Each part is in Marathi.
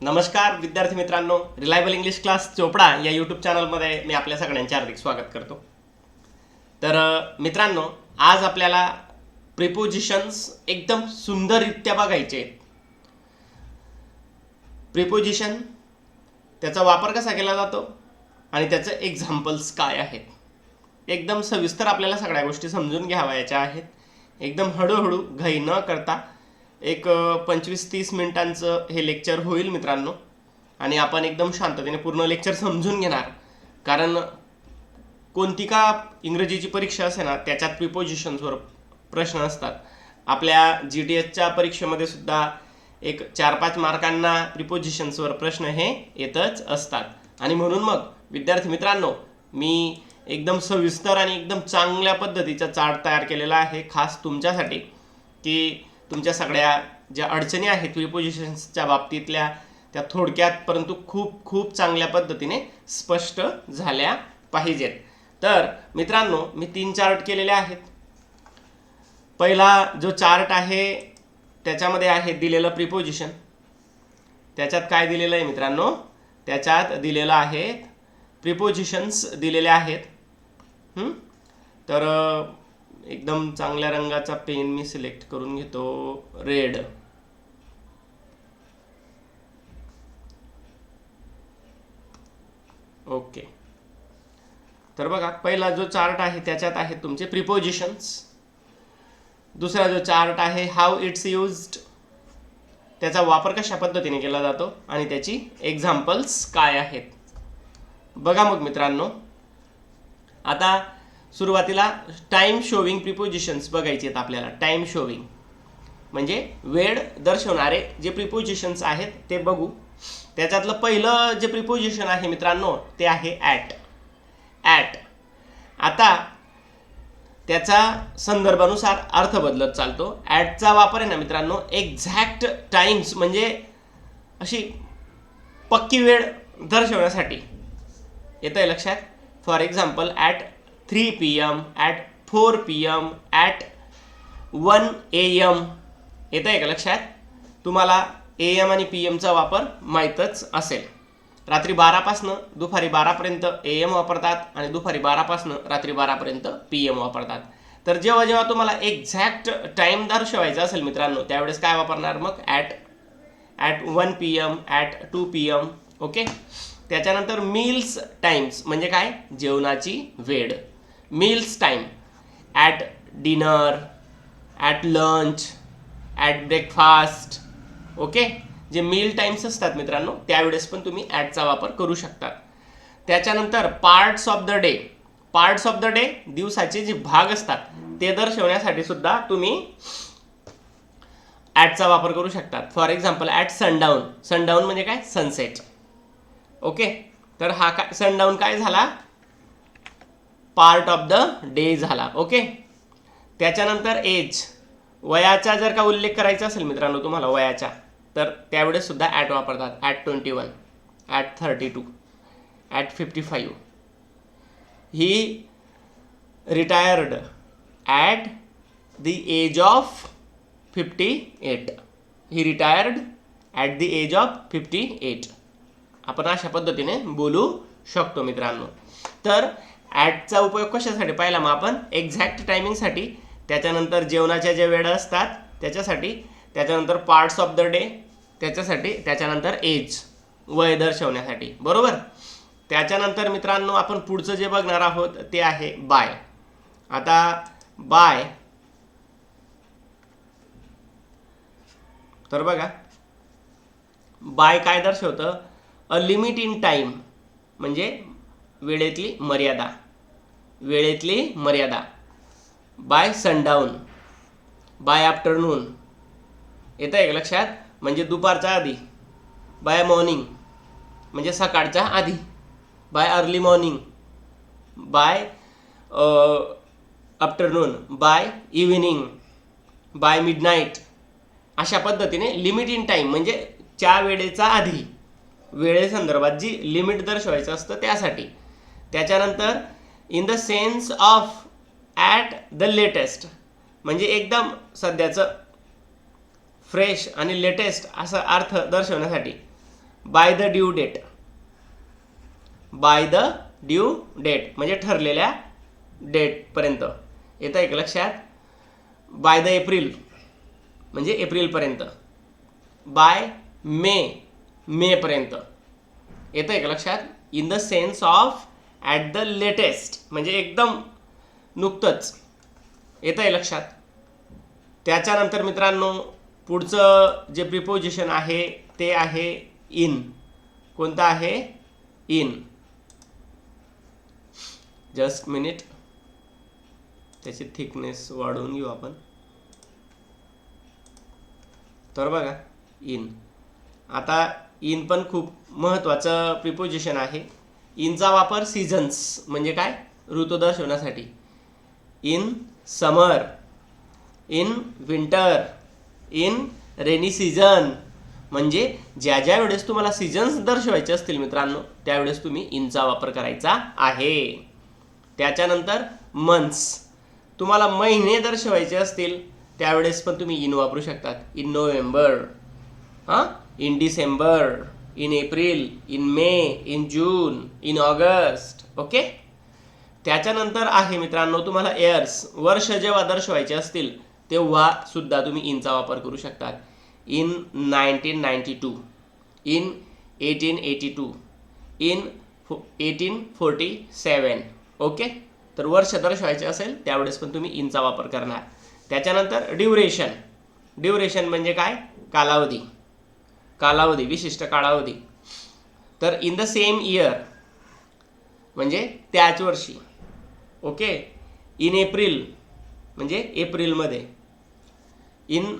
नमस्कार विद्यार्थी मित्रांनो, रिलायबल इंग्लिश क्लास चोपडा या यूट्यूब चॅनलमध्ये मी आपल्या सगळ्यांचे हार्दिक स्वागत करतो. तर मित्रांनो, आज आपल्याला प्रिपोजिशन्स एकदम सुंदररित्या बघायचे आहेत. प्रिपोजिशन, त्याचा वापर कसा केला जातो आणि त्याचे एक्झाम्पल्स काय आहेत, एकदम सविस्तर आपल्याला सगळ्या गोष्टी समजून घ्यावयाच्या आहेत. एकदम हळूहळू घाई न करता एक 25-30 मिनिटांचं हे लेक्चर होईल मित्रांनो, आणि आपण एकदम शांततेने पूर्ण लेक्चर समजून घेणार. कारण कोणती का इंग्रजीची परीक्षा असे ना, त्याच्यात प्रिपोजिशन्सवर प्रश्न असतात. आपल्या GTSच्या परीक्षेमध्ये सुद्धा एक 4-5 मार्कांना प्रिपोजिशन्सवर प्रश्न हे येतच असतात. आणि म्हणून मग विद्यार्थी मित्रांनो, मी एकदम सविस्तर आणि एकदम चांगल्या पद्धतीचा चार्ट तयार केलेला आहे खास तुमच्यासाठी, की तुमच्या सगळ्या ज्या अडचणी आहेत प्रिपोजिशन्सच्या बाबतीतल्या त्या थोडक्यात परंतु खूप खूप चांगल्या पद्धतीने स्पष्ट झाल्या पाहिजेत. तर मित्रांनो, मी 3 चार्ट केलेले आहेत. पहिला जो चार्ट आहे त्याच्यामध्ये आहे दिलेलं प्रिपोजिशन. त्याच्यात काय दिलेलं आहे मित्रांनो, त्याच्यात दिलेलं आहे प्रिपोजिशन्स दिलेले आहेत. तर एकदम चांगल्या रंगाचा पेन मी सिलेक्ट करून घेतो, रेड. ओके, तर बघा, पहिला जो चार्ट आहे त्याच्यात आहे तुमचे प्रिपोजिशन्स. दुसरा जो चार्ट आहे हाऊ इट्स युज्ड, त्याचा वापर कशा पद्धतीने केला जातो आणि त्याची एक्झाम्पल्स काय आहेत. बघा मग मित्रांनो, आता सुरुवातीला टाइम शोविंग प्रिपोजिशन्स बघायचे आहेत आपल्याला. टाइम शोविंग म्हणजे वेळ दर्शवणारे जे प्रिपोजिशन्स आहेत ते बघू. त्याच्यातलं पहिलं जे प्रिपोजिशन आहे मित्रांनो ते आहे ॲट. ॲट, आता त्याचा संदर्भानुसार अर्थ बदलत चालतो. ॲटचा वापर आहे ना मित्रांनो, एक्झॅक्ट टाइम्स म्हणजे अशी पक्की वेळ दर्शवण्यासाठी येतं आहे लक्षात. For example, at 3 PM, at 4 PM, at 1 AM येतं आहे का लक्षात. तुम्हाला AM आणि PMचा वापर माहीतच असेल. रात्री 12पासनं दुपारी 12पर्यंत AM वापरतात आणि दुपारी 12पासनं रात्री 12पर्यंत PM वापरतात. तर जेव्हा जेव्हा तुम्हाला एक्झॅक्ट टाइम दर्शवायचा असेल मित्रांनो, त्यावेळेस काय वापरणार मग, at 1 PM, at 2 PM. Okay, त्याच्यानंतर मील्स टाइम्स म्हणजे काय, जेवणाची वेळ. Meals time, at dinner, at lunch, at breakfast. Okay, जे मील टाइम्स असतात मित्रांनो त्यावेळेस पण तुम्ही ॲटचा वापर करू शकता. त्याच्यानंतर parts of the day. Parts of the day, दिवसाचे जे भाग असतात ते दर्शवण्यासाठी सुद्धा तुम्ही ॲटचा वापर करू शकतात. For example, at sundown. Sundown म्हणजे काय, सनसेट. ओके, तर हा काय सनडाऊन काय झाला, पार्ट ऑफ द डे झाला. ओके, त्याच्यानंतर एज, वयाचा जर का उल्लेख करायचा असेल मित्रांनो तुम्हाला वयाच्या, तर त्यावेळेस सुद्धा ॲट वापरतात. At 21, at 32, at 55. He retired at the age of 58. He retired at the age of 58. आपण अशा पद्धतीने बोलू शकतो मित्रांनो. तर ॲटचा उपयोग कशासाठी पाहिला मग आपण, एक्झॅक्ट टायमिंगसाठी, त्याच्यानंतर जेवणाच्या ज्या वेळा असतात त्याच्यासाठी, त्याच्यानंतर पार्ट्स ऑफ द डे त्याच्यासाठी, त्याच्यानंतर एज, वय दर्शवण्यासाठी. बरोबर. त्याच्यानंतर मित्रांनो आपण पुढचं जे बघणार आहोत ते आहे बाय. आता बाय, तर बघा, बाय काय दर्शवतं, अ लिमिट इन टाइम म्हणजे वेळेतली मर्यादा. वेळेतली मर्यादा. बाय सनडाऊन, बाय आफ्टरनून येतं आहे का लक्षात, म्हणजे दुपारच्या आधी. बाय मॉर्निंग म्हणजे सकाळच्या आधी. By early morning, by afternoon, by evening, by midnight. अशा पद्धतीने लिमिट इन टाईम म्हणजे त्या वेळेचा आधी, वेळेसंदर्भात जी लिमिट दर्शवायचं असतं त्यासाठी. त्याच्यानंतर in the sense of at the latest म्हणजे एकदम सध्याचं फ्रेश आणि लेटेस्ट असा अर्थ दर्शवण्यासाठी. By the due date. By the due date म्हणजे ठरलेल्या डेटपर्यंत. येतं आहे का लक्षात? बाय द एप्रिल म्हणजे एप्रिलपर्यंत. बाय मेपर्यंत. येतं आहे का लक्षात? In the sense of at the latest म्हणजे एकदम नुकतंच. येतं आहे लक्षात? त्याच्यानंतर मित्रांनो पुढचं जे प्रिपोजिशन आहे ते आहे इन. कोणतं आहे? इन. जस्ट मिनिट, त्याची थिकनेस वाढवून घेऊ आपण. तर बघा इन. आता इन पण खूप महत्त्वाचं प्रिपोजिशन आहे. इनचा वापर सीझन्स म्हणजे काय? ऋतू दर्शवण्यासाठी. In summer, in winter, in rainy season म्हणजे ज्या ज्या वेळेस तुम्हाला सीझन्स दर्शवायचे असतील मित्रांनो त्यावेळेस तुम्ही इनचा वापर करायचा आहे. त्याच्यानंतर मंथ्स, तुम्हाला महिने दर्शवायचे असतील त्यावेळेस पण तुम्ही इन वापरू शकतात. In November, in December, in April, in may, in June, in August. Okay. त्याच्यानंतर आहे मित्रांनो तुम्हाला इयर्स, वर्ष जेव्हा दर्शवायचे असतील तेव्हा सुद्धा तुम्ही इनचा वापर करू शकतात. In 1992, in 1882, in 1847. ओके. तर वर्ष दर्शवायचे असेल त्यावेळेस पण तुम्ही इनचा वापर करणार. त्याच्यानंतर ड्युरेशन. ड्युरेशन म्हणजे काय? कालावधी. कालावधी, विशिष्ट कालावधी. तर इन द सेम इयर म्हणजे त्याच वर्षी. ओके. इन एप्रिल म्हणजे एप्रिलमध्ये. इन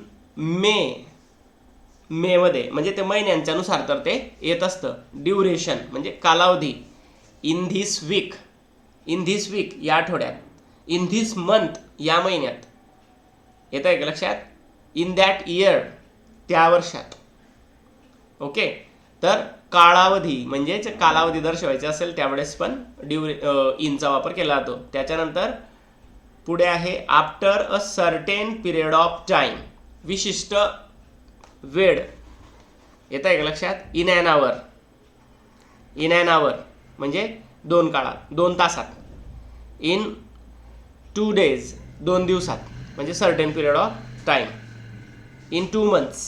मेमध्ये म्हणजे ते महिन्यांच्यानुसार तर ते येत असतं. ड्युरेशन म्हणजे कालावधी. In this week, in this week या आठवड्यात. इन धिस मंथ या महिन्यात. येतं आहे का लक्षात? इन दॅट इयर त्या वर्षात. ओके. तर कालावधी म्हणजेच कालावधी दर्शवायचे असेल त्यावेळेस पण इनचा वापर केला जातो. त्याच्यानंतर पुढे आहे after a certain period of time, विशिष्ट वेळ. येतं आहे का लक्षात? In an hour, in an hour म्हणजे 2 काळात, 2 तासात. इन 2 days 2 दिवसात म्हणजे certain period of time. In 2 months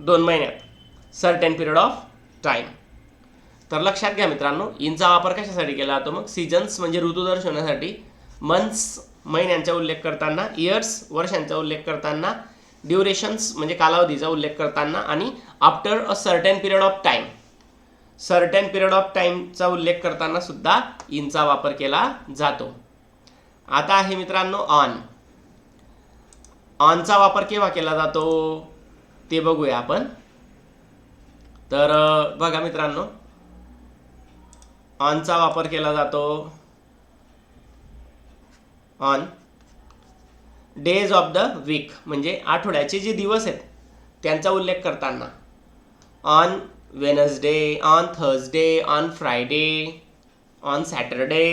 2 महिन्यात, सर्टेन पिरियड ऑफ टाइम. तर लक्षात घ्या मित्रांनो इनचा वापर कशासाठी केला जातो? मग सीझन्स म्हणजे ऋतू दर्शवण्यासाठी, मंथ्स महिन्यांचा उल्लेख करताना, इयर्स वर्षांचा उल्लेख करताना, ड्युरेशन्स म्हणजे कालावधीचा उल्लेख करताना आणि after a certain period of time, certain period of टाइमचा उल्लेख करताना सुद्धा इनचा वापर केला जातो. आता आहे मित्रांनो ऑन. ऑनचा वापर केव्हा केला जातो ते बघूया आपण. तर बघा मित्रांनो ऑनचा वापर केला जातो on days of the week म्हणजे आठवड्याचे जे दिवस आहेत त्यांचा उल्लेख करताना. On Wednesday, on Thursday, on Friday, on Saturday.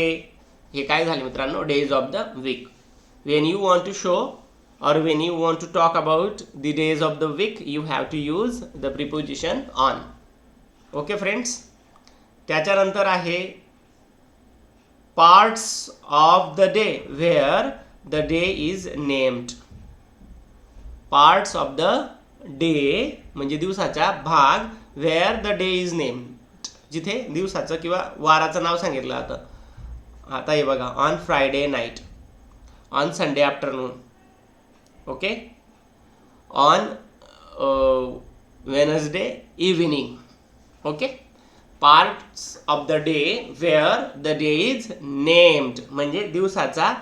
हे काय झाले मित्रांनो? Days of the week. When you want to show or when you want to talk about the days of the week you have to use the preposition on. okay friends. त्याच्यानंतर आहे parts of the day where the day is named. parts of the day म्हणजे दिवसाचा भाग, where the day is named जिथे दिवसाचं किंवा वाराचं नाव सांगितलं जातं. आता हे बघा on Friday night, on Sunday afternoon. Okay. On Wednesday evening. Okay. Parts of the day where the day is named म्हणजे दिवसाचा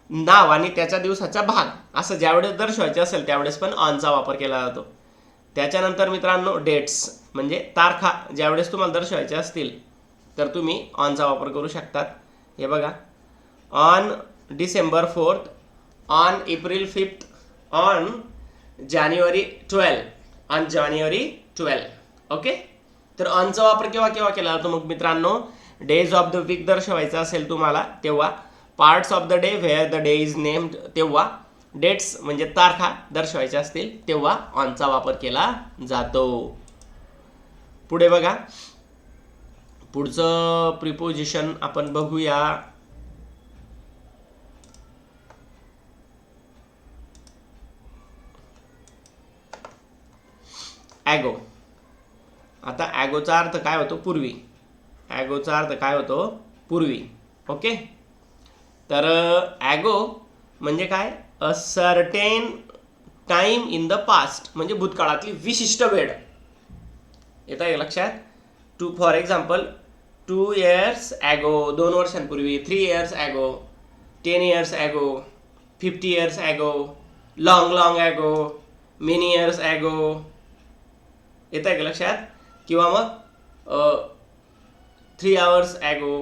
नाव आणि त्याच्या दिवसाचा भाग असं ज्यावेळेस दर्शवायचे असेल त्यावेळेस पण ऑनचा वापर केला जातो. त्याच्यानंतर मित्रांनो डेट्स म्हणजे तारखा ज्यावेळेस तुम्हाला दर्शवायचे असतील तर तुम्ही ऑनचा वापर करू शकतात. हे बघा on December 4th, on April 5th, on January 12, on January 12. Okay. तर ऑनचा वापर केव्हा केव्हा केला जातो मग मित्रांनो? डेज ऑफ द वीक दर्शवायचं असेल तुम्हाला तेव्हा, parts of the day where the day is named तेव्हा, डेट्स म्हणजे तारखा दर्शवायच्या असतील तेव्हा ऑनचा वापर केला जातो. पुढे बघा, पुढचं प्रिपोजिशन आपण बघूया. ॲगो. आता ॲगोचा अर्थ काय होतो? पूर्वी. ॲगोचा अर्थ काय होतो? पूर्वी. ओके. तर ॲगो म्हणजे काय? A certain time in the past, म्हणजे भूतकाळातली विशिष्ट वेळ. येत आहे लक्षात? फॉर एक्झाम्पल 2 years ॲगो, 2 वर्षांपूर्वी. 3 years ago, 10 years ago, 50 years ago, long ago, many years ago. येत आहे का लक्षात? किंवा मग 3 hours ॲगो,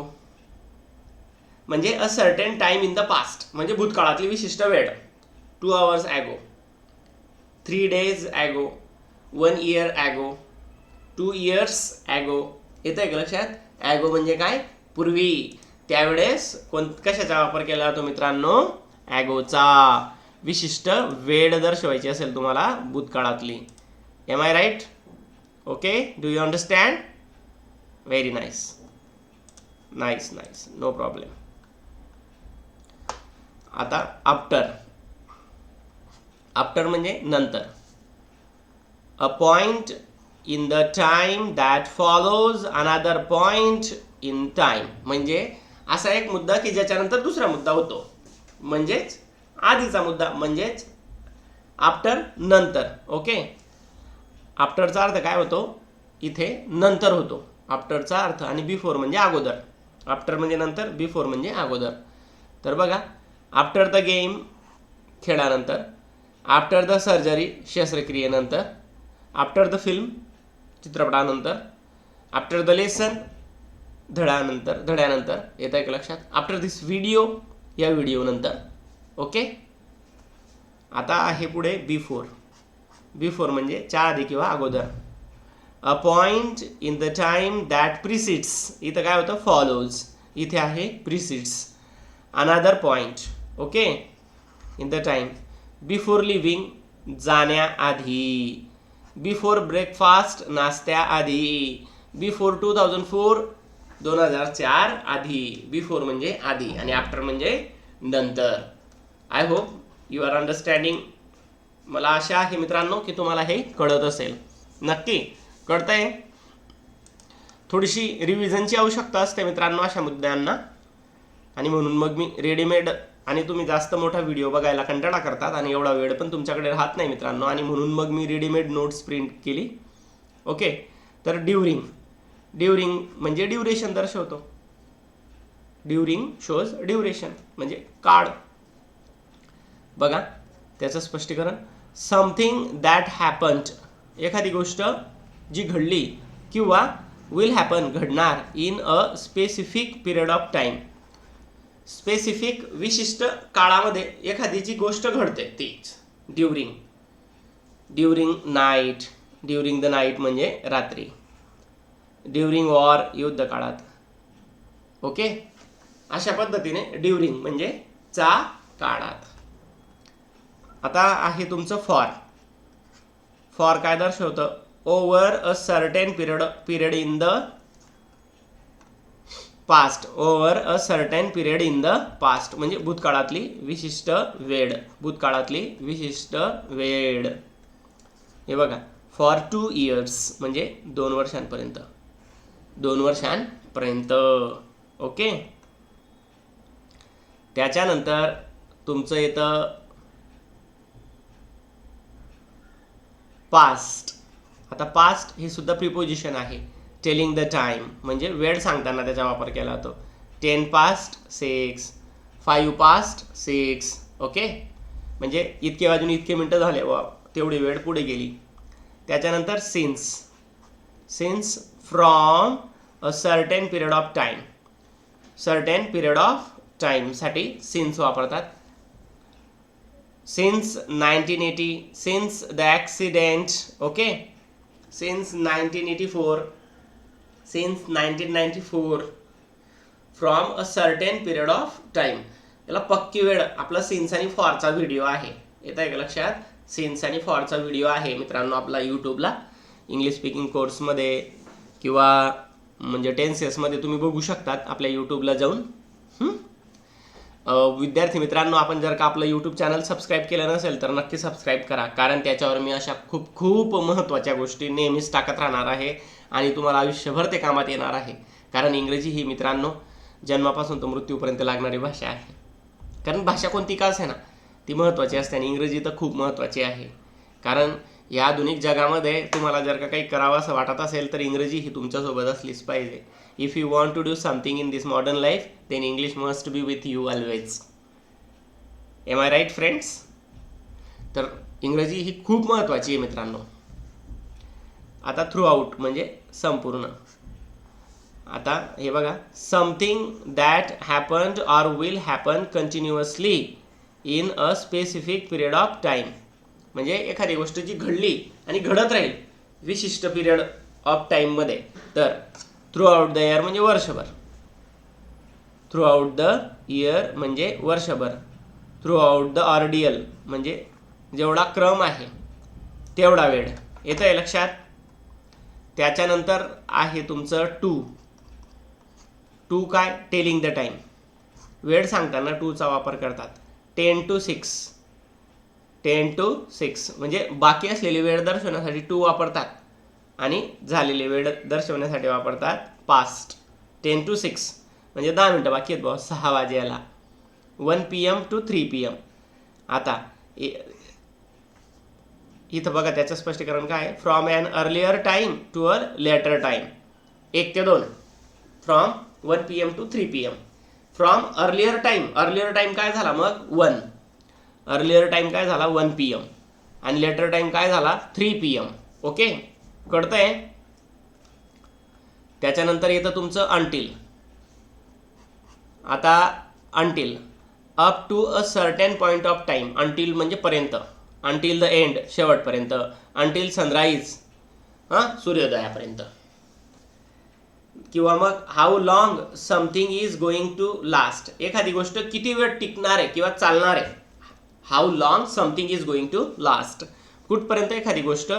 म्हणजे a certain time in the past, म्हणजे भूतकाळातली विशिष्ट वेळ. 2 hours ago, 3 days ago, 1 year ago, 2 years ago. येत आहे का लक्षात? ॲगो म्हणजे काय? पूर्वी. त्यावेळेस कशाचा वापर केला जातो मित्रांनो? ॲगोचा. विशिष्ट वेळ दर्शवायची असेल तुम्हाला भूतकाळातली. Am I right? Okay, do you understand? Very nice, nice nice, no problem. आता आफ्टर. आफ्टर म्हणजे नंतर. A point in the time that follows another point in time, म्हणजे असा एक मुद्दा की ज्याच्यानंतर दुसरा मुद्दा होतो, म्हणजेच आधीचा मुद्दा, म्हणजेच आफ्टर, नंतर. ओके. आफ्टरचा अर्थ काय होतो? इथे नंतर होतो आफ्टरचा अर्थ, आणि बिफोर म्हणजे अगोदर. आफ्टर म्हणजे नंतर, बिफोर म्हणजे अगोदर. तर बघा, आफ्टर द गेम खेळानंतर, आफ्टर द सर्जरी शस्त्रक्रियेनंतर, आफ्टर द फिल्म चित्रपटानंतर, आफ्टर द लेसन धड्यानंतर. येत आहे का लक्षात? आफ्टर दिस व्हिडिओ या व्हिडिओनंतर. ओके. आता आहे पुढे बिफोर. बिफोर म्हणजे च्या आधी किंवा अगोदर. A point in the time that precedes. इथं काय होतं? फॉलोज. इथे आहे precedes. Another point. Okay. In the time. Before leaving जाण्याआधी. बिफोर ब्रेकफास्ट नाश्त्याआधी. बिफोर 2004 2004 आधी. बिफोर म्हणजे आधी आणि आफ्टर म्हणजे नंतर. I hope you are understanding. मला आशा आहे मित्रांनो की तुम्हाला हे कळत असेल. नक्की कळतंय? थोडीशी रिव्हिजनची आवश्यकता असते मित्रांनो अशा मुद्द्यांना, आणि म्हणून मग मी रेडीमेड, आणि तुम्ही जास्त मोठा व्हिडिओ बघायला कंटाळा करतात आणि एवढा वेळ पण तुमच्याकडे राहत नाही मित्रांनो, आणि म्हणून मग मी रेडीमेड नोट्स प्रिंट केली. ओके. तर ड्युरिंग. ड्युरिंग म्हणजे ड्युरेशन दर्शवतो. ड्युरिंग शोज ड्युरेशन म्हणजे काळ. बघा त्याचं स्पष्टीकरण. Something that happened. एखादी गोष्ट जी घडली किंवा विल हॅपन घडणार in a specific period of time. Specific विशिष्ट काळामध्ये एखादी जी गोष्ट घडते तीच during. During night. During the night म्हणजे रात्री. ड्युरिंग वॉर युद्ध काळात. ओके. अशा पद्धतीने ड्युरिंग म्हणजे चा काळात. आता आहे तुमचं फॉर. फॉर काय दर्शवतं? Over a certain period in the past. Over a certain period in the past म्हणजे भूतकाळातली विशिष्ट वेळ. भूतकाळातली विशिष्ट वेळ. हे बघा, फॉर 2 years म्हणजे 2 वर्षांपर्यंत. 2 वर्षांपर्यंत. ओके. त्याच्यानंतर तुमचं येतं पास्ट. आता पास्ट हे सुद्धा प्रिपोजिशन आहे. टेलिंग द टाइम म्हणजे वेळ सांगताना त्याचा वापर केला जातो. 10 past 6, 5 past 6. ओके. म्हणजे इतके वाजून इतके मिनटं झाले, तेवढी वेळ पुढे गेली. त्याच्यानंतर since. Since from a certain period of time. Certain period of टाइमसाठी सिन्स वापरतात. Since 1980. Since the accident. Okay. Since 1984. Since 1994. From a certain period of time. याला पक्की वेळ आपला सिन्स आणि फॉरचा व्हिडिओ आहे. येत आहे का लक्षात? सिन्स आणि फॉरचा व्हिडिओ आहे मित्रांनो आपला यूट्यूबला इंग्लिश स्पीकिंग कोर्समध्ये. किंवा म्हणजे टेन्सेसमध्ये तुम्ही बघू शकतात आपल्या यूट्यूबला जाऊन. विद्यार्थी मित्रांनो, आपण जर का आपलं यूट्यूब चॅनल सबस्क्राईब केलं नसेल तर नक्की सबस्क्राईब करा, कारण त्याच्यावर मी अशा खूप खूप महत्त्वाच्या गोष्टी नेहमीच टाकत राहणार आहे आणि तुम्हाला आयुष्यभर ते कामात येणार आहे. कारण इंग्रजी ही मित्रांनो जन्मापासून तर मृत्यूपर्यंत लागणारी भाषा आहे. कारण भाषा कोणती का असे ना ती महत्त्वाची असते, आणि इंग्रजी तर खूप महत्त्वाची आहे. कारण या आधुनिक जगामध्ये तुम्हाला जर का काही करावं असं वाटत असेल तर इंग्रजी ही तुमच्यासोबत असलीच पाहिजे. If you want to do something in this modern life then English must be with you always. Am I right friends? तर इंग्रजी ही खूप महत्त्वाची आहे मित्रांनो. आता थ्रू आउट म्हणजे संपूर्ण. आता हे बघा, something that happened or will happen continuously in a specific period of time. म्हणजे एखादी गोष्ट जी घडली आणि घडत राहील विशिष्ट पिरियड ऑफ टाईममध्ये. तर थ्रू आउट द इयर म्हणजे वर्षभर. थ्रू आउट द इयर म्हणजे वर्षभर. थ्रू आउट द ऑर्डियल म्हणजे जेवढा क्रम आहे तेवढा वेळ. येतं आहे लक्षात? त्याच्यानंतर आहे तुमचं टू. टू काय? Telling the time. वेळ सांगताना टूचा वापर करतात. 10 to 6. 10 to 6 म्हणजे बाकी असलेली वेळ दर्शवण्यासाठी टू वापरतात आणि झालेली वेळ दर्शवण्यासाठी वापरतात पास्ट. 10 to 6 म्हणजे 10 मिनटं बाकी आहेत बॉस 6 वाजेला. 1 PM to 3 PM. आता इथं बघा त्याचं स्पष्टीकरण काय आहे. From an earlier time to a later time. 1 ते 2. From 1 PM to 3 PM. From earlier time. Earlier time काय झाला मग 1. अर्लियर टाईम काय झाला 1 PM. आणि लेटर टाईम काय झाला 3 PM. ओके, कळतंय? त्याच्यानंतर येतं तुमचं अंटिल. आता until up to a certain point of time. Until म्हणजे पर्यंत. अंटिल द एंड शेवटपर्यंत. अंटिल सनराईज सूर्योदयापर्यंत. किंवा मग how long something is going to last. एखादी गोष्ट किती वेळ टिकणार आहे किंवा चालणार आहे. How long something is going to last. कुठपर्यंत एखादी गोष्ट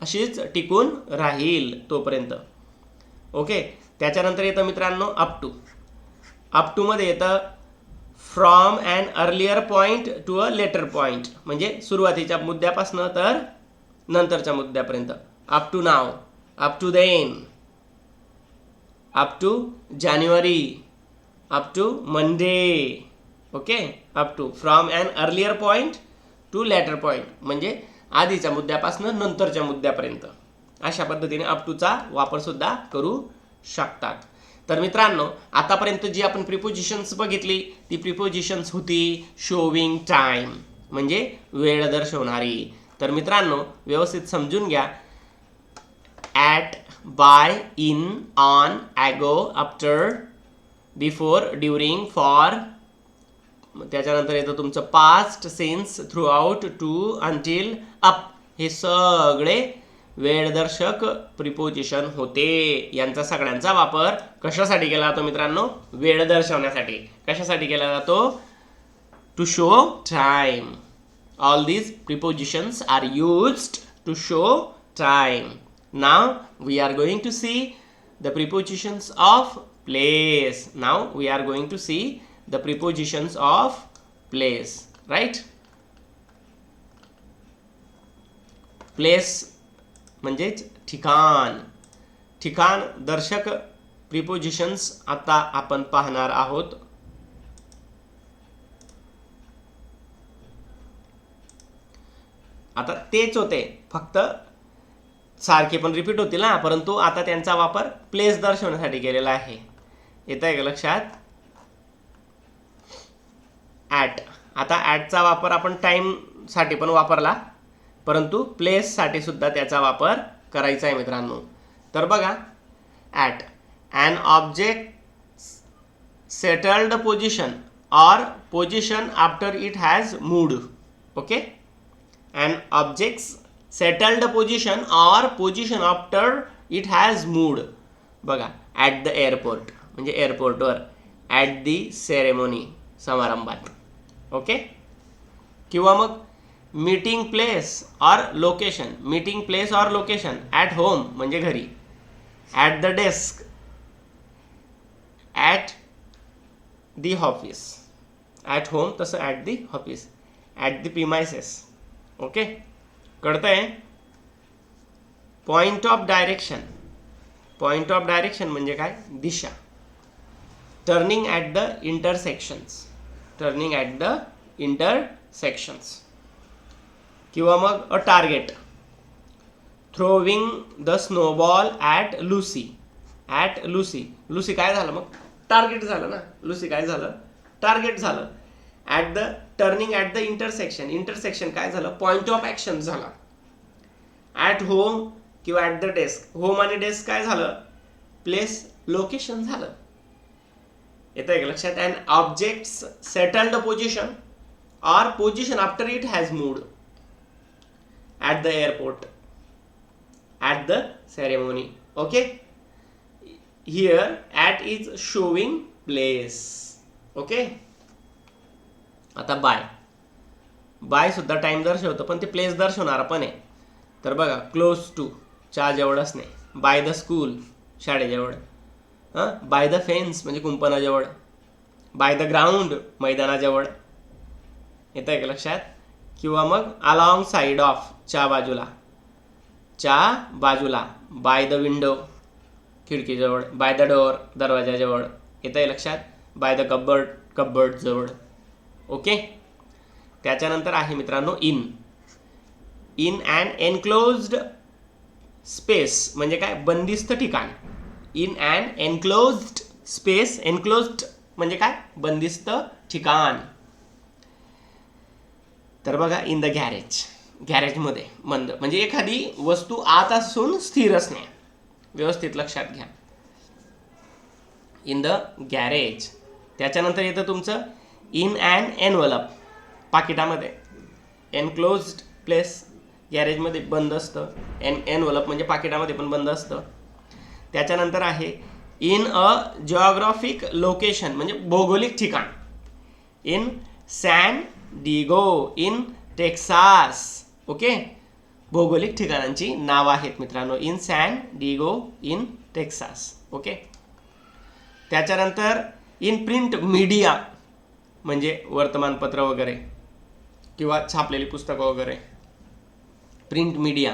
अशीच टिकून राहील तोपर्यंत. ओके, त्याच्यानंतर येतं मित्रांनो अप टू. अप टू मध्ये येतं from an earlier point to a later point. म्हणजे सुरुवातीच्या मुद्द्यापासून तर नंतरच्या मुद्द्यापर्यंत. Up to now, up to then, up to January, up to Monday. Okay, up to. From an earlier point to later point म्हणजे आधीच्या मुद्द्यापासून नंतरच्या मुद्द्यापर्यंत. अशा पद्धतीने अप टूचा वापर सुद्धा करू शकतात. तर मित्रांनो, आतापर्यंत जी आपण प्रिपोजिशन्स बघितली ती प्रिपोजिशन्स होती शोविंग टाईम म्हणजे वेळ दर्शवणारी. तर मित्रांनो व्यवस्थित समजून घ्या. At, by, in, on, ago, after, before, during, for. त्याच्यानंतर येतं तुमचं past, since, throughout, to, until, up. हे सगळे वेळदर्शक प्रिपोजिशन होते. यांचा सगळ्यांचा वापर कशासाठी केला जातो मित्रांनो? वेळ दर्शवण्यासाठी. कशासाठी केला जातो? To show time. All these prepositions are used to show time. Now we are going to see the prepositions of place. Now we are going to see the prepositions of place. Right? Place म्हणजेच ठिकाण. ठिकाण दर्शक प्रिपोजिशन्स आता आपण पाहणार आहोत. आता तेच होते, फक्त सारखे पण रिपीट होतील ना, परंतु आता त्यांचा वापर प्लेस दर्शवण्यासाठी केलेला आहे. येत आहे का लक्षात? ॲट. आता ॲटचा वापर आपण टाइम साठी पण वापरला, परंतु प्लेस साठी सुद्धा त्याचा वापर करायचा आहे मित्रांनो. तर बघा, at an object settled position or position after it has moved. Okay, an object settled position or position after it has moved. बघा, ॲट द एअरपोर्ट म्हणजे एअरपोर्टवर. ॲट दी सेरेमोनी समारंभात. ओके, किंवा मग meeting place or location. Meeting place or location at home म्हणजे घरी. At the desk, at the office, at home तसं at the office, at the premises. Okay, कळतंय? Point of direction, point of direction म्हणजे काय? दिशा. Turning at the intersections, turning at the intersections. किंवा मग a target, throwing the snowball at Lucy, at Lucy. Lucy काय झालं मग? टार्गेट झालं ना. लुसी काय झालं? टार्गेट झालं. At the turning at the intersection, intersection काय झालं? पॉइंट ऑफ ॲक्शन झाला. ॲट होम किंवा ॲट द डेस्क, होम आणि डेस्क काय झालं? प्लेस, लोकेशन झालं. येतं आहे का लक्षात? And objects settled position or position after it has moved. At the airport, at the ceremony. Okay, here at is showing place. Okay, आता बाय, बाय सुद्धा टाइम दर्शवतो पण ते प्लेस दर्शवणार पण आहे. तर बघा, क्लोज टू, च्या जवळच नाही. बाय द स्कूल, शाळेजवळ. बाय द फेन्स म्हणजे कुंपणाजवळ. बाय द ग्राउंड, मैदानाजवळ. येतं आहे का लक्षात? किंवा मग अलॉंग साईड ऑफ, च्या बाजूला, च्या बाजूला. बाय द विंडो, खिडकीजवळ. बाय द डोअर, दरवाजाजवळ. येतं आहे लक्षात? बाय द कबर्ड, कबर्ड जवळ. ओके, त्याच्यानंतर आहे मित्रांनो in. In and enclosed space म्हणजे काय? बंदिस्त ठिकाण. In and enclosed space, enclosed म्हणजे काय? बंदिस्त ठिकाण. तर बघा, इन द गॅरेज, गॅरेजमध्ये बंद म्हणजे एखादी वस्तू आत असून स्थिर असणे. व्यवस्थित लक्षात घ्या. In the garage. त्याच्यानंतर येतं तुमचं इन अँड एनवलप, पाकिटामध्ये. एनक्लोज्ड प्लेस, गॅरेजमध्ये बंद असतं. एनवलप म्हणजे पाकिटामध्ये पण बंद असतं. त्याच्यानंतर आहे इन अ जिओग्राफिक लोकेशन म्हणजे भौगोलिक ठिकाण. In San Diego, in Texas. Okay, भौगोलिक ठिकाणांची नावं आहेत मित्रांनो. In San Diego, in Texas. Okay, त्याच्यानंतर इन प्रिंट मीडिया म्हणजे वर्तमानपत्र वगैरे किंवा छापलेली पुस्तकं वगैरे. Print media.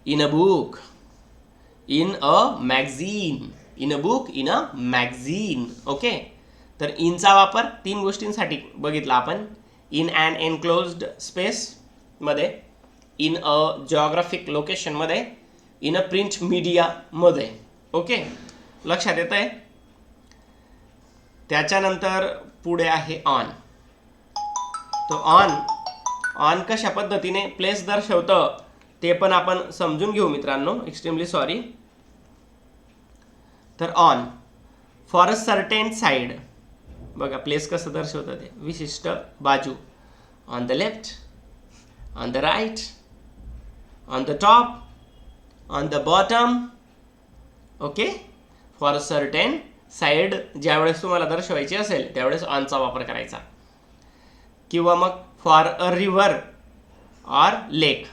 In a book, in a magazine. In a book, in a magazine. Okay, तर इनचा वापर 3 गोष्टींसाठी बघितला आपण. इन अँड एनक्लोज्ड स्पेसमध्ये, इन अ जिओग्राफिक लोकेशनमध्ये, इन अ प्रिंट मीडियामध्ये. ओके, लक्षात येतं आहे? त्याच्यानंतर पुढे आहे ऑन. तो ऑन, ऑन कशा पद्धतीने प्लेस दर्शवतं ते पण आपण समजून घेऊ मित्रांनो. Extremely sorry. तर on, for a certain side. बघा, प्लेस कसं दर्शवतं ते, विशिष्ट बाजू. On the left, on the right, on the top, on the bottom. Okay, for a certain side ज्यावेळेस तुम्हाला दर्शवायची असेल त्यावेळेस ऑनचा वापर करायचा. किंवा मग for a river or lake,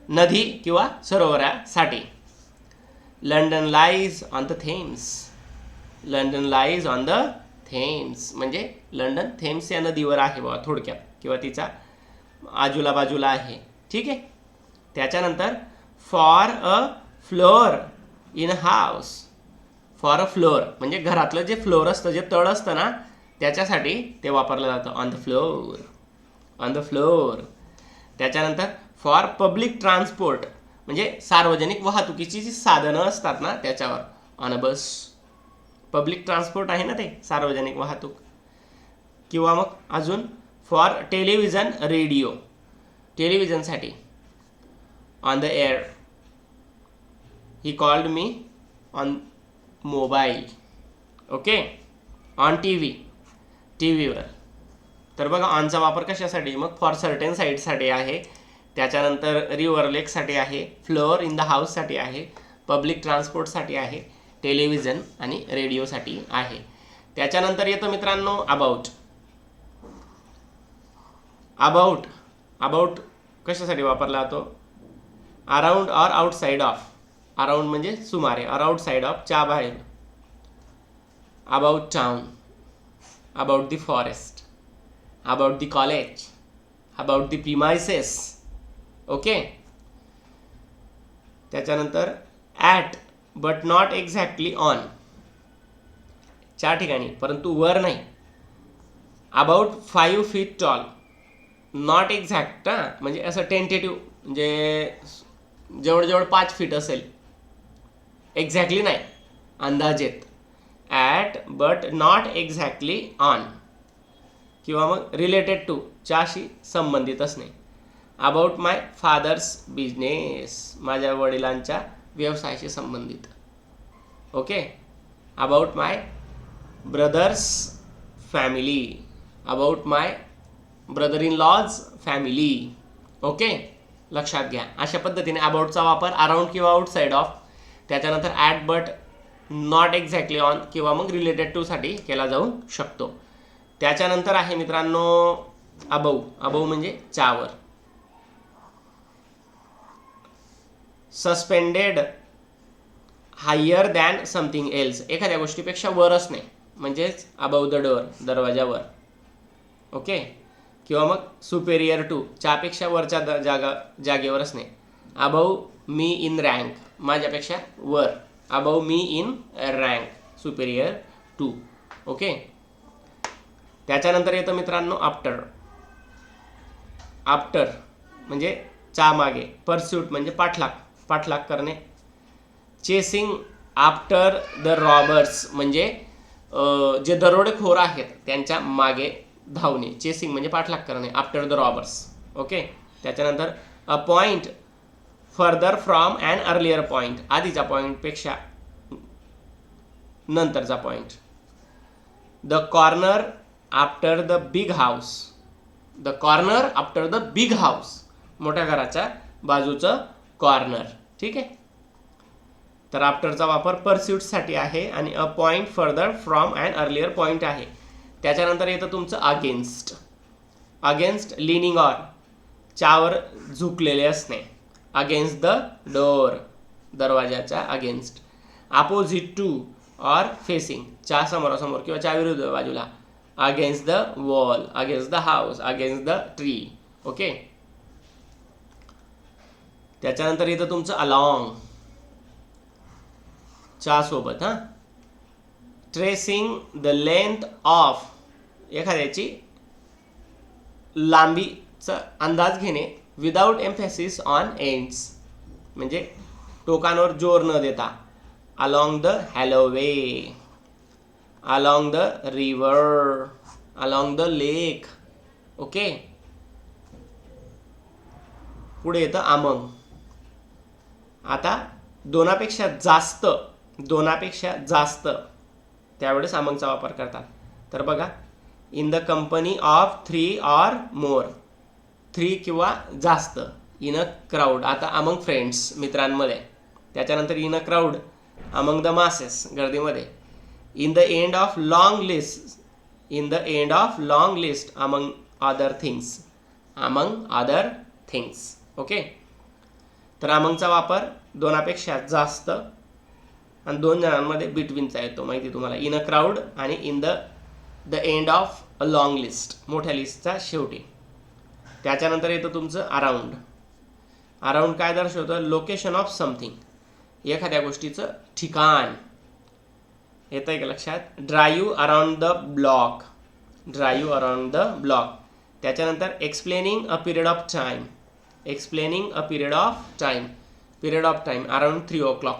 नदी किंवा सरोवरासाठी. London lies on the Thames, London lies on the Thames म्हणजे लंडन थेम्स या नदीवर आहे बाबा थोडक्यात, किंवा तिचा आजूला बाजूला आहे. ठीक आहे. त्याच्यानंतर for a floor in a house. For a floor म्हणजे घरातलं जे फ्लोअर असतं, जे तळ असतं ना, त्याच्यासाठी ते वापरलं जातं. On the floor, on the floor. त्याच्यानंतर फॉर पब्लिक ट्रान्सपोर्ट म्हणजे सार्वजनिक वाहतुकीची जी साधनं असतात ना त्याच्यावर. On a bus. Public transport आहे ना ते, सार्वजनिक वाहतूक. किंवा मग अजून फॉर टेलिव्हिजन रेडिओ, टेलिव्हिजनसाठी. On the air. He called me on mobile. Okay. On T V, टी व्हीवर. तर बघा, ऑनचा वापर कशासाठी? मग फॉर सर्टेन साईडसाठी आहे. त्याच्यानंतर रिव्हर लेकसाठी आहे, फ्लोअर इन द हाऊससाठी आहे, पब्लिक ट्रान्सपोर्टसाठी आहे, टेलिव्हिजन आणि रेडिओसाठी आहे. त्याच्यानंतर येतं मित्रांनो अबाउट. अबाउट, अबाउट कशासाठी वापरला जातो? Around or outside of. Around म्हणजे सुमारे, अराउंड साईड ऑफ च्या बाहेर. About town, about the forest, about the college, about the premises. Okay. त्याच्यानंतर at but not exactly on, च्या ठिकाणी परंतु वर नाही. About 5 feet tall, not exact म्हणजे असं टेंटेटिव्ह, म्हणजे जवळजवळ 5 feet असेल, एक्झॅक्टली नाही, अंदाजेत. At but not exactly on, किंवा मग रिलेटेड टू, च्याशी संबंधित असणे. अबाउट माय फादर्स बिझनेस, माझ्या वडिलांच्या व्यवसायाशी संबंधित. Okay. About my brothers family, about my brother in laws family. Okay, लक्षात घ्या. अशा पद्धतीने अबाउटचा वापर अराउंड किंवा आउटसाइड ऑफ, त्याच्यानंतर at but not exactly on किंवा मग रिलेटेड टू साठी केला जाऊ शकतो. त्याच्यानंतर आहे मित्रांनो अबव. अबव म्हणजे च्यावर. Suspended higher than something else, एखाद्या गोष्टीपेक्षा वर असणे, म्हणजेच अबव द डोअर, दरवाजावर. ओके. किंवा मग सुपेरियर टू, च्यापेक्षा वरच्या जागेवर असणे. अबव मी इन रँक, माझ्यापेक्षा वर. Above me in rank, superior to. Okay. त्याच्यानंतर येतं मित्रांनो आफ्टर. आफ्टर म्हणजे च्या मागे. परस्यूट म्हणजे पाठलाग, पाठलाग करणे. चेसिंग आफ्टर द रॉबर्स म्हणजे जे दरोडेखोर आहेत त्यांच्या मागे धावणे. चेसिंग म्हणजे पाठलाग करणे, आफ्टर द रॉबर्स. ओके. त्याच्यानंतर a point further from an earlier point, आधीच्या पॉइंटपेक्षा नंतरचा point. The corner after the big house, the corner after the big house, मोठ्या घराच्या बाजूचं कॉर्नर. ठीक आहे. तर आफ्टरचा वापर परस्यूटसाठी आहे आणि a point further from an earlier point आहे. त्याच्यानंतर येतं तुमचं अगेन्स्ट. अगेन्स्ट लिनिंग ऑर, च्यावर झुकलेले असणे. अगेन्स्ट द डोअर, दरवाजाच्या against. Opposite to or facing, च्या समोरासमोर किंवा च्या विरुद्ध बाजूला. Against the wall, against the house, against the tree. Okay. त्याच्यानंतर येतं तुमचं अलॉंग, च्या सोबत. ट्रेसिंग द लेंथ ऑफ, एखाद्याची लांबीचा अंदाज घेणे. विदाउट एम्फॅसिस ऑन एंड्स, म्हणजे टोकांवर जोर न देता. Along the hallway, along the river, along the lake. Okay. पुढे येतं अमंग. आता दोनापेक्षा जास्त, दोनापेक्षा जास्त त्यावेळेस अमंगचा वापर करतात. तर बघा, in the company of 3 or more, 3 किंवा जास्त. इन अ क्राऊड, आता अमंग फ्रेंड्स, मित्रांमध्ये. त्याच्यानंतर in a crowd, among the masses, गर्दीमध्ये. In the end of long list, in the end of long list, among other things, among other things. Okay. तर अमंगचा वापर दोनापेक्षा जास्त आणि 2 जणांमध्ये बिटवीनचा येतो, माहिती तुम्हाला. इन अ क्राऊड आणि in the end of a long list, मोठ्या लिस्टचा शेवटी. त्याच्यानंतर येतं तुमचं अराउंड. अराउंड काय दर्शवतं? लोकेशन ऑफ समथिंग, एखाद्या गोष्टीचं ठिकाण. येतं का लक्षात? Drive around the block, drive around the block. त्याच्यानंतर explaining a period of time, explaining a period of time. Period of time around 3 o'clock,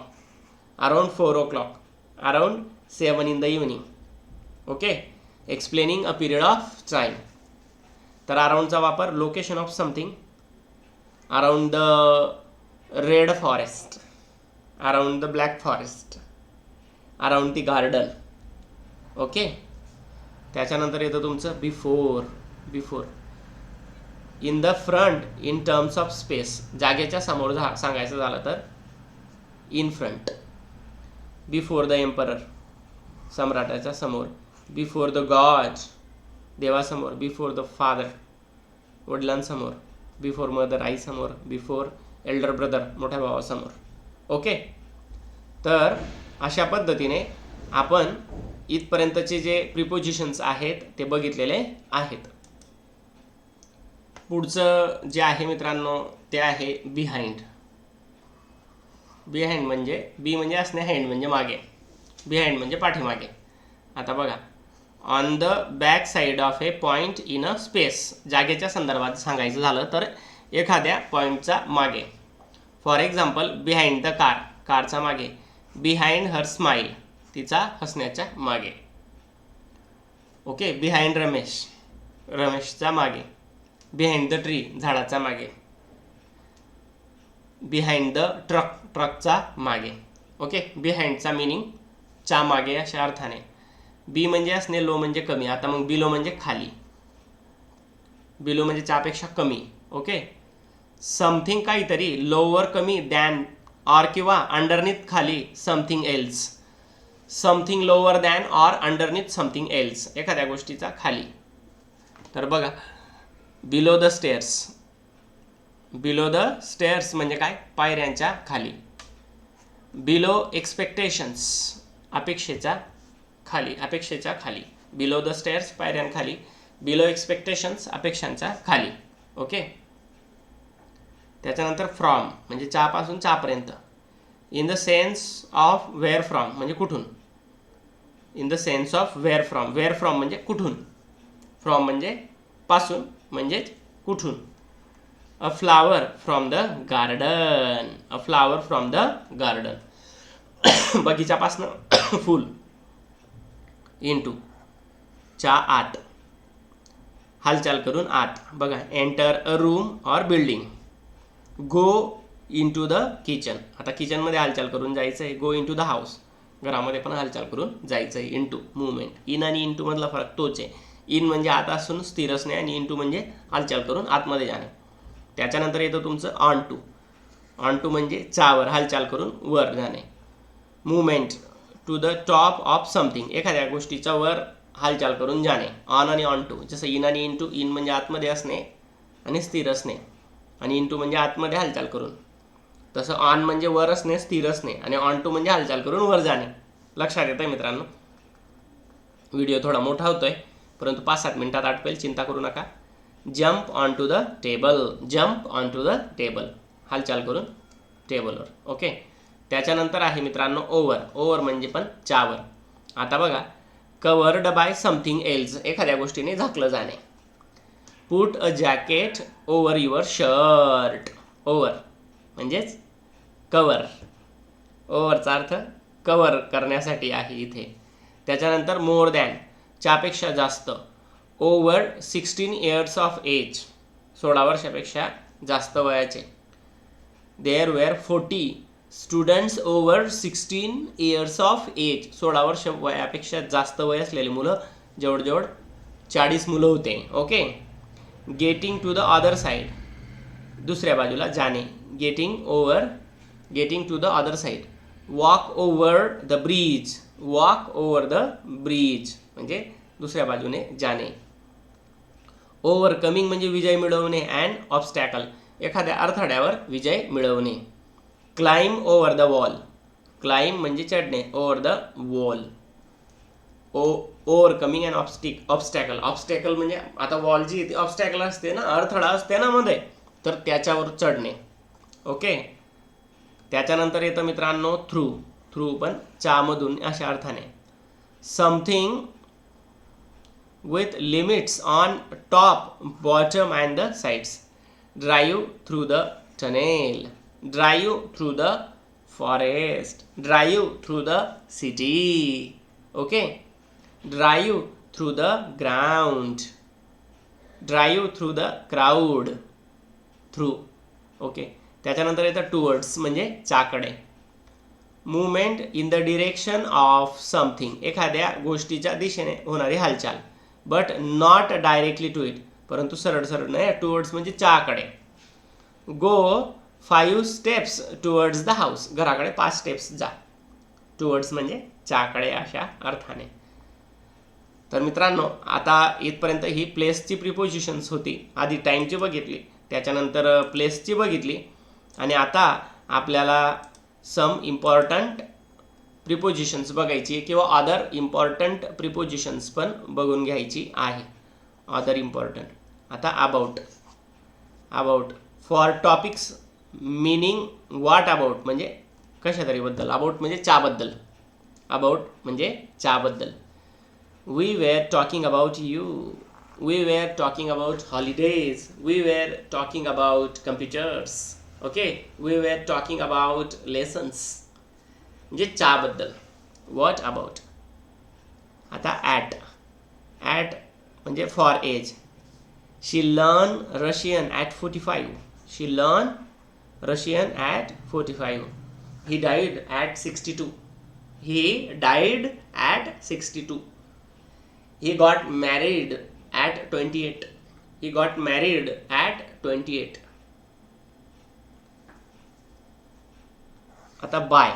around 4 o'clock, around 7 in the evening. Okay. Explaining a period of time. तर अराउंडचा वापर location of something. Around the red forest, around the black forest, around the garden. Okay. त्याच्यानंतर येतं तुमचं before. Before, in the front in terms of space, जागेच्या समोर सांगायचं झालं तर in front. Before the emperor, सम्राटाच्या समोर. बिफोर द गॉड, देवासमोर. बिफोर द फादर, वडिलांसमोर. बिफोर मदर, आईसमोर. बिफोर एल्डर ब्रदर, मोठ्या भावासमोर. ओके. तर अशा पद्धतीने आपण इथपर्यंतचे जे प्रिपोजिशन्स आहेत ते बघितलेले आहेत. पुढचं जे आहे मित्रांनो ते आहे बिहाइंड. बिहाइंड म्हणजे बी म्हणजे असणे, हँड म्हणजे मागे, बिहाइंड म्हणजे पाठीमागे. आता बघा, on the back side of A point in a space, जागेच्या संदर्भात सांगायचं झालं तर एखाद्या पॉइंटचा मागे. For example behind the car, कारचा मागे. बिहाइंड हर स्माईल, तिचा हसण्याच्या मागे. ओके. बिहाइंड रमेश, रमेशचा मागे. बिहाइंड द ट्री, झाडाचा मागे. बिहाइंड द ट्रक, ट्रकचा मागे. ओके. बिहाइंडचा मिनिंग च्या मागे अशा अर्थाने. बी म्हणजे असणे, लो म्हणजे कमी. आता मग बिलो म्हणजे खाली, बिलो म्हणजे चापेक्षा कमी. ओके. समथिंग काहीतरी, लोअर कमी, दॅन ऑर किंवा अंडरनीथ खाली something else. Something lower than or underneath something else, एखाद्या गोष्टीचा खाली. तर बघा, below the stairs, below the stairs म्हणजे काय, पायऱ्यांच्या खाली. बिलो एक्सपेक्टेशन्स, अपेक्षेच्या खाली, अपेक्षेच्या खाली. बिलो द स्टेअर्स, पायऱ्यांखाली. बिलो एक्सपेक्टेशन्स, अपेक्षांच्या खाली. ओके. त्याच्यानंतर फ्रॉम म्हणजे चापासून चापर्यंत. In the sense of where from म्हणजे कुठून. In the sense of where from, where from म्हणजे कुठून, फ्रॉम म्हणजे पासून म्हणजेच कुठून. A flower from the garden, a flower from the garden, बगीचापासनं फुल. इनटू, च्या आत, हालचाल करून आत. बघा, enter a room or building. Go into the kitchen, आता किचनमध्ये हालचाल करून जायचं आहे. गो इनटू द हाऊस, घरामध्ये पण हालचाल करून जायचं आहे. Into movement. इन आणि इनटू मधला फरक तोच आहे. इन म्हणजे आत असून स्थिर असणे आणि इनटू म्हणजे हालचाल करून आतमध्ये जाणे. त्याच्यानंतर येतं तुमचं ऑन टू. ऑन टू म्हणजे चावर, हालचाल करून वर जाणे. Movement to the top of something, एखाद्या गोष्टीच्या वर हालचाल करून जाणे. ऑन आणि ऑन टू, जसं इन आणि इनटू. इन म्हणजे आतमध्ये असणे आणि स्थिर असणे, आणि इनटू म्हणजे आतमध्ये हालचाल करून. तसं ऑन म्हणजे वर असणे, स्थिर असणे, आणि ऑन टू म्हणजे हालचाल करून वर जाणे. लक्षात येतं मित्रांनो. व्हिडिओ थोडा मोठा होतोय परंतु 5-7 मिनिटात आटपेल, चिंता करू नका. Jump on to the table, jump on to the table, हालचाल करून टेबलवर. ओके. त्याच्यानंतर आहे मित्रांनो ओव्हर. ओव्हर म्हणजे पण चावर. आता बघा, कवर्ड बाय समथिंग एल्स, एखाद्या गोष्टीने झाकलं जाणे. Put a jacket over your shirt. Over म्हणजेच कवर, ओव्हरचा अर्थ कवर करण्यासाठी आहे इथे. त्याच्यानंतर मोर दॅन, च्यापेक्षा जास्त. ओव्हर 16 इयर्स ऑफ एज, 16 वर्षापेक्षा जास्त वयाचे. There were 40 students over 16 years of age, 16 वर्ष वयापेक्षा जास्त वय असलेली मुलं, जवळजवळ 40 मुलं होते. Okay. Getting to the other side, दुसऱ्या बाजूला जाणे. Getting over, getting to the other side. Walk over the bridge, walk over the bridge म्हणजे दुसऱ्या बाजूने जाणे. ओव्हरकमिंग म्हणजे विजय मिळवणे. अँड ऑब्स्टॅकल, एखाद्या अडथळ्यावर विजय मिळवणे. Climb over the wall, climb म्हणजे चढणे, over the wall. Overcoming and obstacle, obstacle म्हणजे आता वॉल जी ती ऑब्स्टॅकल असते ना, अडथळा असते ना मध्ये, तर त्याच्यावर चढणे. ओके. त्याच्यानंतर येतं मित्रांनो थ्रू. थ्रू पण च्यामधून अशा अर्थाने. Something with limits on top, bottom and the sides. Drive through the tunnel, drive through the forest, drive through the city. Okay. Drive through the ground, drive through the crowd. Through. Okay. त्याच्यानंतर येतं टुवर्ड्स म्हणजे चाकडे. Movement in the direction of something, एखाद्या गोष्टीच्या दिशेने होणारी हालचाल. But not directly to it, परंतु सरळ सरळ नाही, टुवर्ड्स म्हणजे च्याकडे. Go 5 steps towards the house, घराकडे 5 स्टेप्स जा. टुवर्ड्स म्हणजे च्याकडे अशा अर्थाने. तर मित्रांनो, आता इथपर्यंत ही प्लेसची प्रिपोजिशन्स होती. आधी टाईमची बघितली, त्याच्यानंतर प्लेसची बघितली, आणि आता आपल्याला सम इम्पॉर्टंट प्रिपोजिशन्स बघायची किंवा अदर इम्पॉर्टंट प्रिपोजिशन्स पण बघून घ्यायची आहे. अदर इम्पॉर्टंट आता about for topics meaning what about म्हणजे कशा तरी बद्दल, अबाउट म्हणजे चाबद्दल, अबाउट म्हणजे चाबद्दल. We were talking about you, we were talking about holidays, we were talking about computers. Okay, we were talking about lessons म्हणजे चाबद्दल. What about. आता ॲट म्हणजे for age. She learn Russian at 45. She learn Russian at 45. He died at 62. He died at 62. He got married at 28. He got married at 28. आता बाय.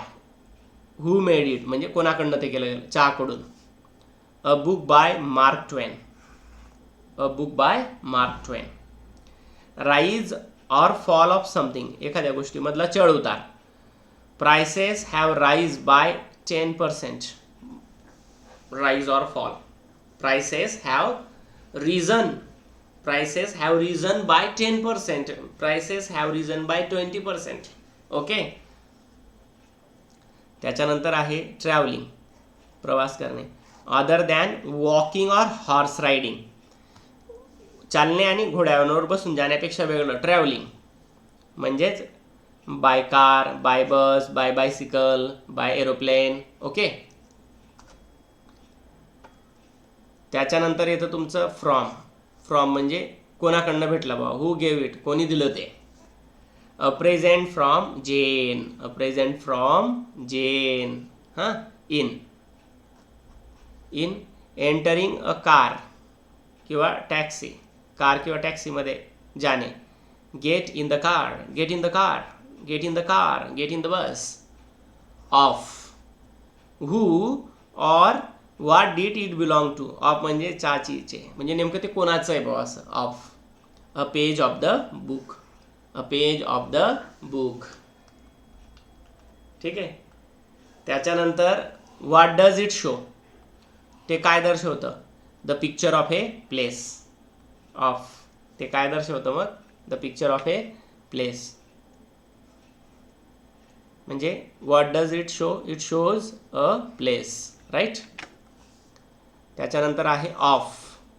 Who made it म्हणजे कोणाकडनं ते केलं गेलं, चाकडून. A book by Mark Twain. A book by Mark Twain. Rise or fall of something एखाद्या गोष्टीमधला चढ उतार. Prices have rise by 10%. Rise or fall. Prices have risen. Prices have risen by 10%. Prices have risen by 20%. Okay. त्याच्यानंतर आहे ट्रॅव्हलिंग, प्रवास करणे. Other than walking or horse riding, चालणे आणि घोड्यावर बसून जाण्यापेक्षा वेगळं ट्रॅव्हलिंग म्हणजेच by car, by bus, by bicycle, by aeroplane. Okay. त्याच्यानंतर येतं तुमचं फ्रॉम म्हणजे कोणाकडनं भेटलं बा, हू गेव इट, कोणी दिलं ते. A present from Jane, a present from Jane. हां. इन एंटरिंग अ कार किंवा टॅक्सी, कार किंवा टॅक्सीमध्ये जाणे. Get in the car, get in the car, get in the car, get in the bus. Off. Who or what did it belong to. Off म्हणजे चाचीचे म्हणजे नेमकं ते कोणाचं आहे बाबा असं. Off. A page of the book, a page of the book. ठीक आहे. त्याच्यानंतर व्हॉट डज इट शो, ते काय दर्शवतं. The picture of a place. Off ते काय दर्शवतं मग, the picture of a place. म्हणजे what does it show, it shows a place. Right. त्याच्यानंतर आहे ऑफ.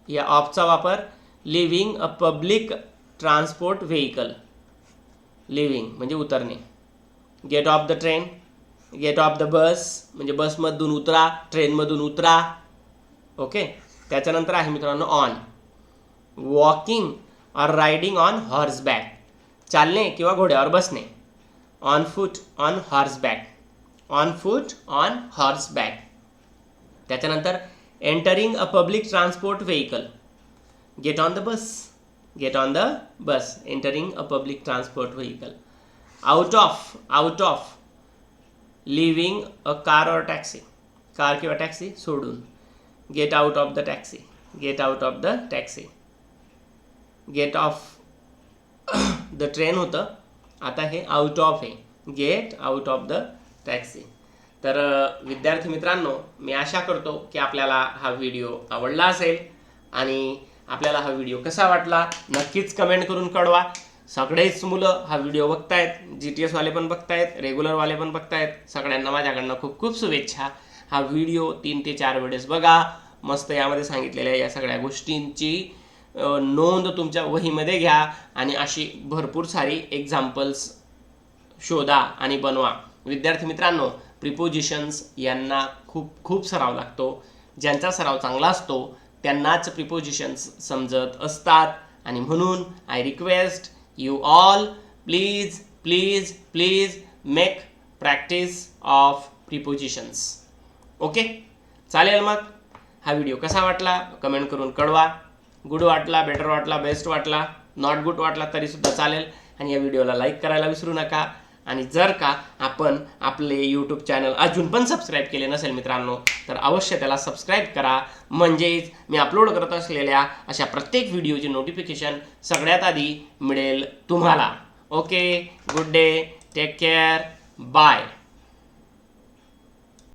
या ऑफचा वापर leaving a public transport vehicle. Leaving म्हणजे उतरणे. Get off the train, get off the bus म्हणजे बसमधून उतरा, ट्रेनमधून उतरा. ओके. त्याच्यानंतर आहे मित्रांनो on. Walking or riding on हॉर्सबॅक, चालणे किंवा घोड्यावर बसणे. On foot, on horseback, on foot, on horseback. त्याच्यानंतर entering a public transport vehicle. Get on the bus, get on the bus, entering a public transport vehicle. Out of leaving a car or taxi, car किंवा टॅक्सी सोडून. Get out of the taxi, get out of the taxi. Get off the train होतं, आता हे आउट ऑफ आहे. Get out of the taxi. तर विद्यार्थी मित्रांनो, मी आशा करतो की आपल्याला हा व्हिडिओ आवडला असेल आणि आपल्याला हा व्हिडिओ कसा वाटला नक्कीच कमेंट करून कळवा. सगळेच मुलं हा व्हिडिओ बघतायत, GTS वाले पण बघतायत, रेग्युलरवाले पण बघतायत. सगळ्यांना माझ्याकडनं खूप खूप शुभेच्छा. हा व्हिडिओ 3 ते 4 वेळेस बघा. मस्त यामध्ये सांगितलेल्या या सगळ्या गोष्टींची नोंद तुमच्या वहीमध्ये घ्या आणि अशी भरपूर सारी एक्झाम्पल्स शोधा आणि बनवा. विद्यार्थी मित्रांनो, प्रिपोजिशन्स यांना खूप खूप सराव लागतो. ज्यांचा सराव चांगला असतो त्यांनाच प्रिपोजिशन्स समजत असतात आणि म्हणून I request you all please please please make practice of prepositions. Okay. चालेल. मग हा व्हिडिओ कसा वाटला कमेंट करून कळवा. गुड वाटला, बेटर वाटला, बेस्ट वाटला, नॉट गुड वाटला तरीसुद्धा चालेल. आणि या व्हिडिओला लाईक करायला विसरू नका. आणि जर का आपण आपले यूट्यूब चॅनल अजून पण सबस्क्राईब केले नसेल मित्रांनो तर अवश्य त्याला सबस्क्राईब करा. म्हणजेच मी अपलोड करत असलेल्या अशा प्रत्येक व्हिडिओची नोटिफिकेशन सगळ्यात आधी मिळेल तुम्हाला. Okay. Good day. Take care. Bye.